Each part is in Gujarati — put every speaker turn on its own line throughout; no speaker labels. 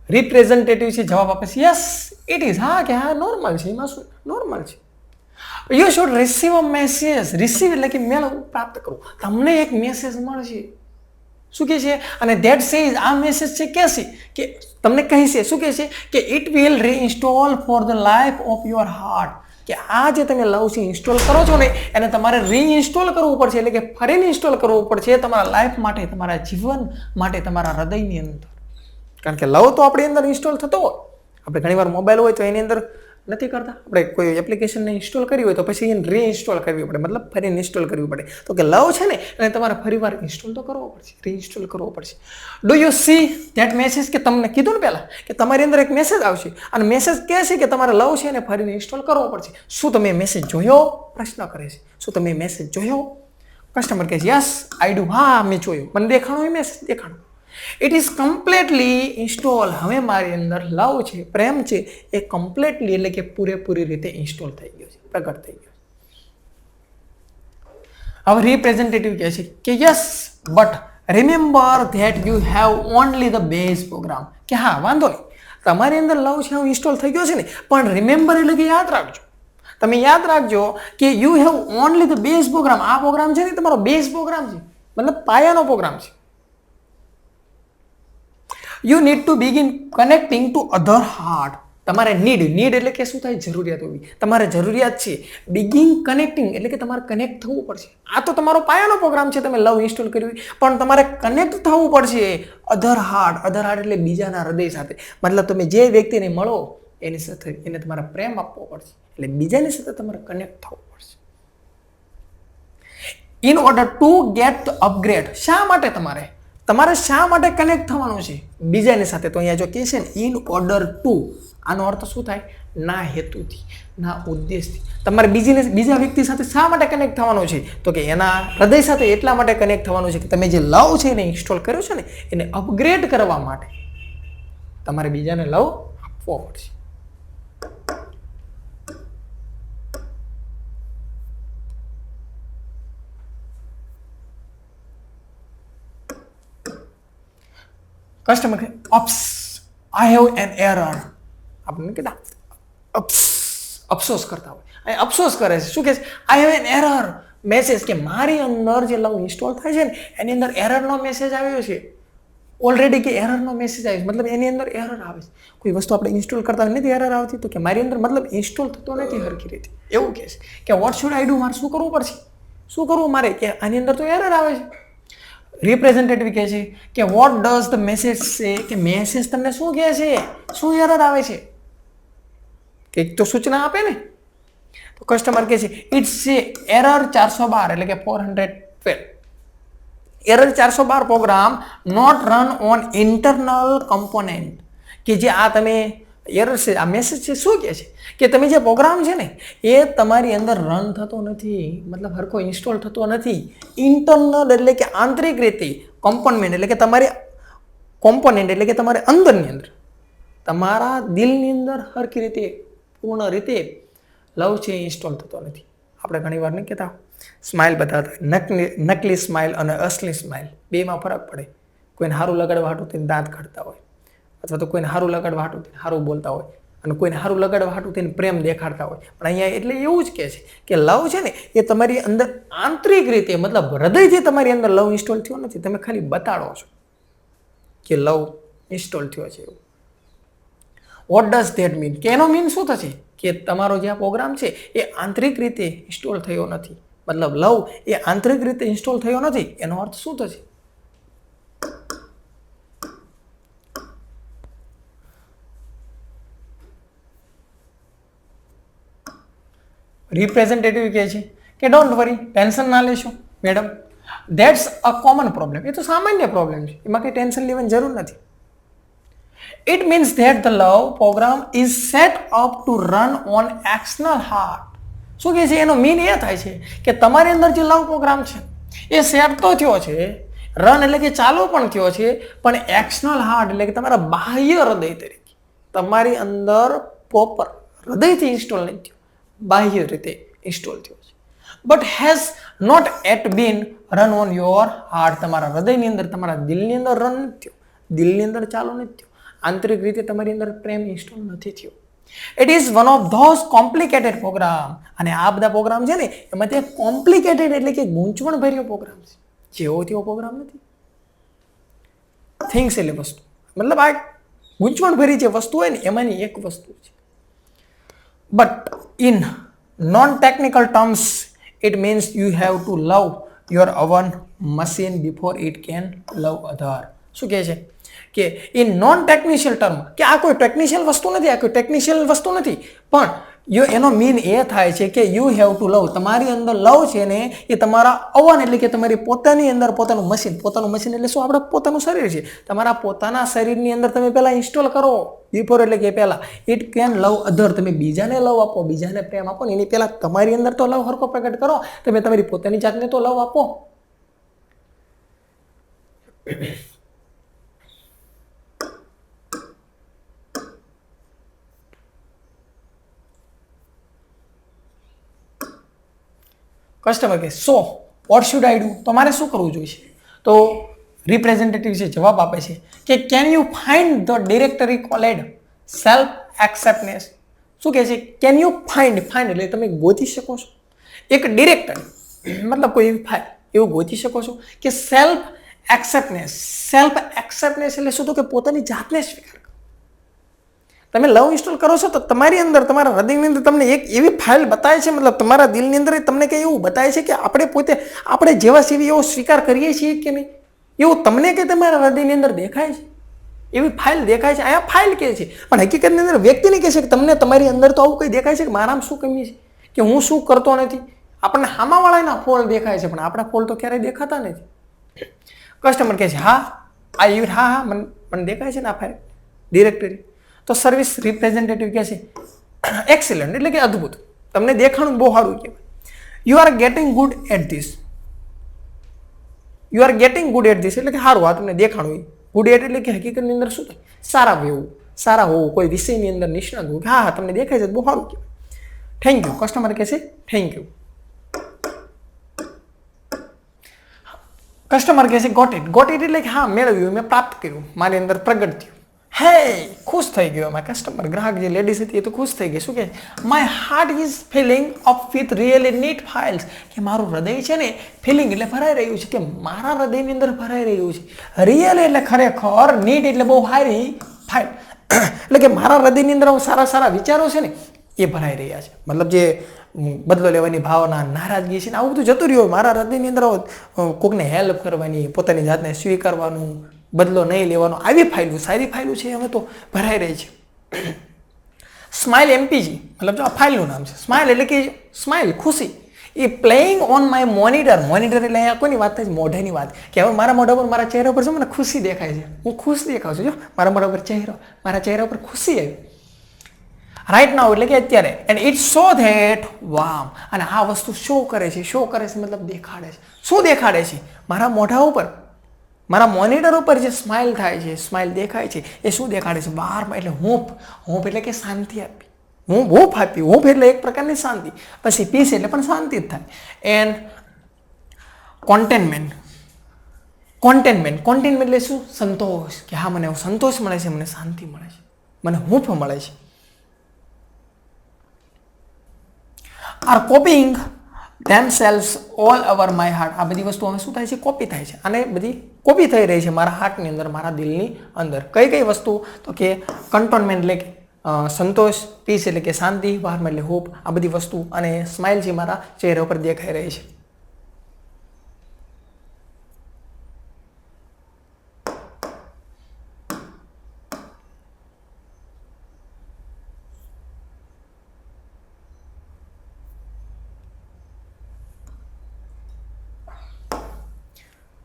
રિપ્રેઝેન્ટેટિવ છે જવાબ આપે છે યસ ઇટ ઇઝ. હા કે હા નોર્મલ છે, એમાં શું નોર્મલ છે. You should receive a message. Receive એટલે કે મેળવવું, પ્રાપ્ત કરવું. તમને એક મેસેજ મળશે. શું કહે છે? અને ધેટ સેઝ આ મેસેજ છે કે તમને કહે છે શું કહે છે કે it will reinstall for the life of your heart. કે આ જે તમે લવ છે ઇન્સ્ટોલ કરો છો ને એને તમારે રીઇન્સ્ટોલ કરવું પડશે, એટલે કે ફરીને ઇન્સ્ટોલ કરવું પડશે તમારા લાઈફ માટે, તમારા જીવન માટે, તમારા હૃદયની અંદર. કારણ કે લવ તો આપણી અંદર ઇન્સ્ટોલ થતો હોય. આપણે ઘણીવાર મોબાઈલ હોય તો એની અંદર નથી કરતા. આપણે કોઈ એપ્લિકેશનને ઇન્સ્ટોલ કરી હોય તો પછી એને રીઇન્સ્ટોલ કરવી પડે, મતલબ ફરીને ઇન્સ્ટોલ કરવી પડે. તો કે લવ છે ને એને તમારે ફરીવાર ઇન્સ્ટોલ તો કરવો પડશે, રીઇન્સ્ટોલ કરવો પડશે. Do you C that message? કે તમને કીધું ને પહેલાં કે તમારી અંદર એક મેસેજ આવશે અને મેસેજ કહે છે કે તમારે લવ છે એને ફરીને ઇન્સ્ટોલ કરવો પડશે. શું તમે મેસેજ જોયો? પ્રશ્ન કરે છે. શું તમે મેસેજ જોયો? કસ્ટમર કહે છે યસ આઈ ડુ. હા મેં જોયું, મને દેખાણો એ મેસેજ દેખાણો. It is completely install. હવે મારી અંદર લવ છે, પ્રેમ છે એ કમ્પ્લીટલી એટલે કે પૂરેપૂરી રીતે ઇન્સ્ટોલ થઈ ગયો છે, પ્રગટ થઈ ગયો. હવે રિપ્રેઝેન્ટેટિવ કહે છે કે yes but remember that you have only the base program. કે હા વાંધો નહીં, તમારી અંદર લવ છે હું ઇન્સ્ટોલ થઈ ગયો છે ને, પણ રિમેમ્બર એટલે કે યાદ રાખજો. તમે યાદ રાખજો કે you have only the base program. આ પ્રોગ્રામ છે ને તમારો બેઝ પ્રોગ્રામ છે, મતલબ પાયાનો પ્રોગ્રામ છે. You need to begin connecting to other heart. તમારે નીડ એટલે કે શું થાય? જરૂરિયાત હોવી. તમારે જરૂરિયાત છે. બિગિન કનેક્ટિંગ એટલે કે તમારે કનેક્ટ થવું પડશે. આ તો તમારો પાયાનો પ્રોગ્રામ છે, તમે લવ ઇન્સ્ટોલ કર્યું, પણ તમારે કનેક્ટ થવું પડશે અધર હાર્ટ. અધર હાર્ટ એટલે બીજાના હૃદય સાથે. મતલબ તમે જે વ્યક્તિને મળો એની સાથે એને તમારે પ્રેમ આપવો પડશે, એટલે બીજાની સાથે તમારે કનેક્ટ થવું પડશે. In order to gate upgrade. શા માટે તમારે શા માટે કનેક્ટ થવાનું છે બીજાની સાથે? તો અહીંયા જો કહે છે ને ઇન ઓર્ડર ટુ, આનો અર્થ શું થાય? ના હેતુથી, ના ઉદ્દેશથી. તમારે બીજા વ્યક્તિ સાથે શા માટે કનેક્ટ થવાનું છે? તો કે એના હૃદય સાથે એટલા માટે કનેક્ટ થવાનું છે કે તમે જે લવ છે એને ઇન્સ્ટોલ કર્યો છે ને એને અપગ્રેડ કરવા માટે તમારે બીજાને લવ આપવો પડશે. કસ્ટમર કહે ops I have an error. આપણને કીધા અફસોસ કરતા હોય, અહીં અફસોસ કરે છે. શું કહે છે? I have an error message. કે મારી અંદર જે લવ ઇન્સ્ટોલ થાય છે ને એની અંદર એરરનો મેસેજ આવ્યો છે ઓલરેડી. કે એરરનો મેસેજ આવ્યો મતલબ એની અંદર એરર આવે છે. કોઈ વસ્તુ આપણે ઇન્સ્ટોલ કરતા નથી એરર આવતી, તો કે મારી અંદર મતલબ ઇન્સ્ટોલ થતો નથી હરખી રીતે. એવું કહે છે કે વોટ શુડ આઈ ડુ? મારે શું કરવું પડશે? શું કરવું મારે? કે આની અંદર તો એરર આવે છે. રિપ્રેઝેન્ટેટિવ કહે છે કે વોટ ડઝ ધ મેસેજ સે? કે મેસેજ તમને શું કહે છે? શું એરર આવે છે? કંઈક તો સૂચના આપે ને. તો કસ્ટમર કહે છે ઇટ્સ એ એરર 412 એટલે કે 412. Error 412 program not run on internal component. કે જે આ તમે એરર છે, આ મેસેજ છે શું કહે છે કે તમે જે પ્રોગ્રામ છે ને એ તમારી અંદર રન થતો નથી, મતલબ હરખો ઇન્સ્ટોલ થતો નથી. ઇન્ટરનલ એટલે કે આંતરિક રીતે, કોમ્પોનમેન્ટ એટલે કે તમારી કોમ્પોનેન્ટ એટલે કે તમારે અંદરની અંદર, તમારા દિલની અંદર હરખી રીતે પૂર્ણ રીતે લવ છે ઇન્સ્ટોલ થતો નથી. આપણે ઘણીવાર નહીં કહેતા સ્માઇલ બતાવતા, નકલી સ્માઇલ અને અસલી સ્માઇલ બેમાં ફરક પડે. કોઈને સારું લગાડવા હાટું તેને દાંત કાઢતા હોય, અથવા તો કોઈને સારું લગાડવા હાટું તેને સારું બોલતા હોય, અને કોઈને સારું લગાડવા હાટું તેને પ્રેમ દેખાડતા હોય. પણ અહીંયા એટલે એવું જ કહે છે કે લવ છે ને એ તમારી અંદર આંતરિક રીતે મતલબ હૃદયથી તમારી અંદર લવ ઇન્સ્ટોલ થયો નથી, તમે ખાલી બતાડો છો કે લવ ઇન્સ્ટોલ થયો છે એવું. What does that mean? કે એનો મીન શું થશે? કે તમારો જે આ પ્રોગ્રામ છે એ આંતરિક રીતે ઇન્સ્ટોલ થયો નથી, મતલબ લવ એ આંતરિક રીતે ઇન્સ્ટોલ થયો નથી. એનો અર્થ શું થશે? રિપ્રેઝેન્ટેટિવ કહે છે કે ડોન્ટ વરી, ટેન્શન ના લેશો madam, that's a common problem. એ તો સામાન્ય પ્રોબ્લેમ છે, એમાં કંઈ ટેન્શન લેવાની જરૂર નથી. It means that the love program is set up to run on external heart. શું કહે છે? એનો મીન એ થાય છે કે તમારી અંદર જે લવ પ્રોગ્રામ છે એ સેટ તો થયો છે, રન એટલે કે ચાલુ પણ થયો છે, પણ એક્સટર્નલ હાર્ટ એટલે કે તમારા બાહ્ય હૃદય તરીકે તમારી અંદર પ્રોપર હૃદયથી ઇન્સ્ટોલ નથી થયો, બાહ્ય રીતે ઇન્સ્ટોલ થયો છે. But has not yet been run on your heart. તમારા હૃદયની અંદર, તમારા દિલની અંદર રન નથી થયો, દિલની અંદર ચાલુ નથી થયો. આંતરિક રીતે તમારી અંદર પ્રેમ ઇન્સ્ટોલ નથી થયો. It is one of those complicated program. અને આ બધા પ્રોગ્રામ છે ને એમાંથી કોમ્પ્લિકેટેડ એટલે કે ગૂંચવણ ભર્યો પ્રોગ્રામ છે. જેવો તેવો પ્રોગ્રામ નથી. થિંગ્સ એટલે વસ્તુ, મતલબ આ ગૂંચવણ ભરી જે વસ્તુ હોય ને એમાંની એક વસ્તુ છે. But in non technical terms it means you have to love your oven machine before it can love other. શું કહે છે કે ઇન નોન ટેકનિશિયલ ટર્મ, કે આ કોઈ ટેકનિશિયલ વસ્તુ નથી, આ કોઈ ટેકનિશિયલ વસ્તુ નથી, પણ એનો મીન એ થાય છે કે યુ હેવ ટુ લવ. તમારી અંદર લવ છે ને એ તમારા અવન એટલે કે તમારી પોતાની અંદર પોતાનું મશીન એટલે શું? આપણે પોતાનું શરીર છે. તમારા પોતાના શરીરની અંદર તમે પહેલા ઇન્સ્ટોલ કરો, બિફોર એટલે કે પહેલા. ઇટ કેન લવ અધર. તમે બીજાને લવ આપો, બીજાને પ્રેમ આપો ને એની પહેલા તમારી અંદર તો લવ હરકો પ્રગટ કરો. તમે તમારી પોતાની જાતને તો લવ આપો. કસ્ટમર કે so what should I do? તો મારે શું કરવું જોઈએ? તો રિપ્રેઝેન્ટેટિવ છે જવાબ આપે છે કે can you find the directory called self acceptance. શું કહે છે? કેન યુ ફાઇન્ડ એટલે તમે ગોતી શકો છો એક ડિરેક્ટરી, મતલબ કોઈ એવી ફાઇલ એવું ગોતી શકો છો કે સેલ્ફ એક્સેપ્ટનેસ એટલે શું? તો કે પોતાની જાતને સ્વીકાર. તમે લવ ઇન્સ્ટોલ કરો છો તો તમારી અંદર, તમારા હૃદયની અંદર તમને એક એવી ફાઇલ બતાવે છે, મતલબ તમારા દિલની અંદર તમને કંઈ એવું બતાવે છે કે આપણે પોતે આપણે જેવા સેવી એવો સ્વીકાર કરીએ છીએ કે નહીં, એવું તમને કે તમારા હૃદયની અંદર દેખાય છે, એવી ફાઇલ દેખાય છે. અહીંયા ફાઇલ કહે છે, પણ હકીકતની અંદર વ્યક્તિને કહે છે કે તમને તમારી અંદર તો આવું કંઈ દેખાય છે કે મારામાં શું કમી છે, કે હું શું કરતો નથી. આપણને સામાવાળાના ફોલ દેખાય છે, પણ આપણા ફોલ તો ક્યારેય દેખાતા નથી. કસ્ટમર કહે છે હા મને દેખાય છે ને આ ફાઇલ ડિરેક્ટરી. તો સર્વિસ રિપ્રેઝેન્ટેટિવ કહે છે એક્સિલન્ટ એટલે કે અદ્ભુત, તમને દેખાણું બહુ સારું કહેવાય. You are getting good at this એટલે કે સારું, આ તમને દેખાણું. ગુડ એટ એટલે કે હકીકતની અંદર શું થાય? સારા હોવું, કોઈ વિષયની અંદર નિષ્ણાત હોવું. હા તમને દેખાય છે બહુ સારું કહેવાય. Thank you. કસ્ટમર કહે છે થેન્ક યુ. કસ્ટમર કહે છે ગોટ ઇટ એટલે કે હા મેળવ્યું, મેં પ્રાપ્ત કર્યું, મારી અંદર પ્રગટ થયું. હે ખુશ થઈ ગયો એમાં કસ્ટમર, ગ્રાહક જે લેડીઝ હતી એ તો ખુશ થઈ ગઈ. શું કહે? My heart is filling up with really neat files. કે મારું હૃદય છે ને ફિલિંગ એટલે ભરાઈ રહ્યું છે, કે મારા હૃદયની અંદર ભરાઈ રહ્યું છે. રિયલ એટલે ખરેખર, નીટ એટલે બહુ સારી ફાઇલ એટલે કે મારા હૃદયની અંદર સારા વિચારો છે ને એ ભરાઈ રહ્યા છે. મતલબ જે બદલો લેવાની ભાવના, નારાજગી છે ને આવું બધું જતું રહ્યું. મારા હૃદયની અંદર કોકને હેલ્પ કરવાની, પોતાની જાતને સ્વીકારવાનું, બદલો નહીં લેવાનો, આવી ફાઇલો, સારી ફાઇલો છે હવે તો ભરાઈ રહી છે. સ્માઇલ એમપીજી મતલબ જો આ ફાઇલનું નામ છે. સ્માઇલ એટલે કે સ્માઇલ ખુશી. એ પ્લેઇંગ ઓન માય મોનિટર એટલે અહીંયા કોની વાત થાય છે? મોઢાની વાત. કે હવે મારા મોઢા પર, મારા ચહેરા પર છે મને ખુશી દેખાય છે, હું ખુશ દેખાઉં છું. જો મારા મોઢા પર મારા ચહેરા પર ખુશી આવી રાઈટ નાઉ એટલે કે અત્યારે. And it show that warm. અને આ વસ્તુ શો કરે છે મતલબ દેખાડે છે. શું દેખાડે છે? મારા મોઢા ઉપર, મારા મોનિટર ઉપર જે સ્માઇલ થાય છે, સ્માઇલ દેખાય છે, એ શું દેખાડે છે? બહારમાં એટલે હૂંફ એટલે કે શાંતિ આપી. હૂંફ એટલે એક પ્રકારની શાંતિ. પછી પીસ એટલે પણ શાંતિ જ થાય. એન્ડ કોન્ટેનમેન્ટ એટલે શું? સંતોષ. કે હા મને સંતોષ મળે છે, મને શાંતિ મળે છે, મને હૂંફ મળે છે. Are copying themselves all over my heart. આ બધી વસ્તુ હવે શું થાય છે? કોપી થાય છે. અને બધી કોપી થઈ રહી છે મારા હાર્ટની અંદર, મારા દિલની અંદર. કઈ વસ્તુ? તો કે કન્ટોનમેન્ટ એટલે કે સંતોષ, પીસ એટલે કે શાંતિ, બહારમાં એટલે હોપ, આ બધી વસ્તુ. અને સ્માઇલ છે મારા ચહેરા ઉપર દેખાઈ રહી છે.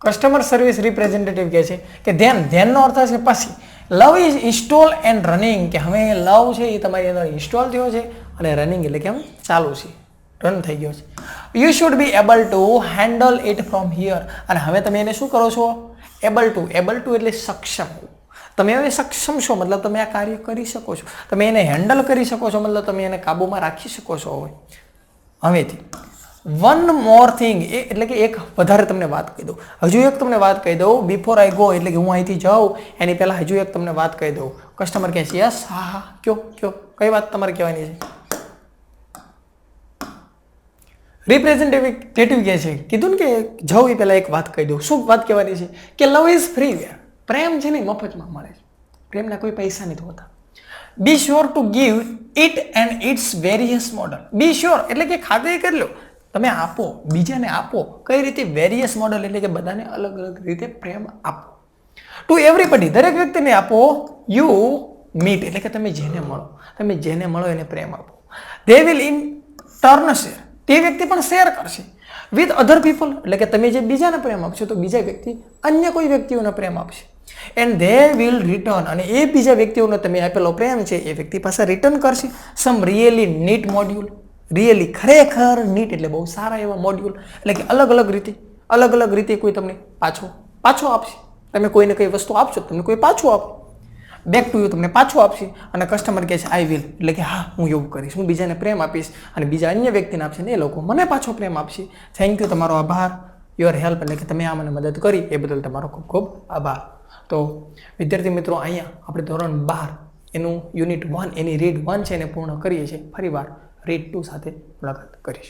કસ્ટમર સર્વિસ રિપ્રેઝેન્ટેટિવ કહે છે કે ધ્યાનનો અર્થ છે પછી. Love is install and running. કે હવે લવ છે એ તમારી અંદર ઇન્સ્ટોલ થયો છે અને રનિંગ એટલે કે આમ ચાલુ છે, રન થઈ ગયો છે. You should be able to handle it from here. અને હવે તમે એને શું કરો છો? એબલ ટુ એટલે સક્ષમ. તમે હવે સક્ષમ છો, મતલબ તમે આ કાર્ય કરી શકો છો, તમે એને હેન્ડલ કરી શકો છો, મતલબ તમે એને કાબૂમાં રાખી શકો છો હવેથી. વન મોર થિંગ, એટલે કે એક વધારે તમને વાત કહી દઉં, હજુ એક તમને વાત કહી દઉં. બિફોર આઈ ગો, એટલે કે હું અહીંથી જાઉં એની પહેલાં હજુ એક તમને વાત કહી દઉં. કસ્ટમર કહે છે યસ, હા હા, કયો કયો, કઈ વાત તમારે કહેવાની છે? રિપ્રેઝેન્ટેટિવ કહે છે, કીધું ને કે જાઉં એ પહેલાં એક વાત કહી દઉં. શું વાત કહેવાની છે? કે લવ ઇઝ ફ્રી. પ્રેમ છે ને મફતમાં મળે છે, પ્રેમના કોઈ પૈસા નથી હોતા. Be sure to give it and it's various model. Be sure એટલે કે ખાતરી કરી લો, તમે આપો, બીજાને આપો. કઈ રીતે? વેરિયસ મોડલ એટલે કે બધાને અલગ અલગ રીતે પ્રેમ આપો. ટુ એવરીબડી, દરેક વ્યક્તિને આપો. યુ મીટ એટલે કે તમે જેને મળો એને પ્રેમ આપો. They will in turn share, તે વ્યક્તિ પણ શેર કરશે. વિથ અધર પીપલ એટલે કે તમે જે બીજાને પ્રેમ આપશો તો બીજા વ્યક્તિ અન્ય કોઈ વ્યક્તિઓને પ્રેમ આપશે. એન્ડ ધે વિલ રિટર્ન, અને એ બીજા વ્યક્તિઓને તમે આપેલો પ્રેમ છે એ વ્યક્તિ પાસે રિટર્ન કરશે. સમ રિયલી નીટ મોડ્યુલ, રિયલી ખરેખર નીટ એટલે બહુ સારા એવા મોડ્યુલ, એટલે કે અલગ અલગ રીતે કોઈ તમને પાછો આપશે. તમે કોઈને કઈ વસ્તુ આપશો તમને કોઈ પાછું આપે, બેક ટુ યુ તમને પાછું આપશે. અને કસ્ટમર કહે છે આઈ વિલ, એટલે કે હા હું એવું કરીશ, હું બીજાને પ્રેમ આપીશ અને બીજા અન્ય વ્યક્તિને આપશે ને એ લોકો મને પાછો પ્રેમ આપશે. થેન્ક યુ, તમારો આભાર. યોર હેલ્પ, એટલે કે તમે આ મને મદદ કરી એ બદલ તમારો ખૂબ ખૂબ આભાર. તો વિદ્યાર્થી મિત્રો, અહીંયા આપણે ધોરણ 12 એનું યુનિટ 1 એની રીડ 1 છે એને પૂર્ણ કરીએ છીએ. ફરીવાર રીડ 2 સાથે મુલાકાત કરીશું.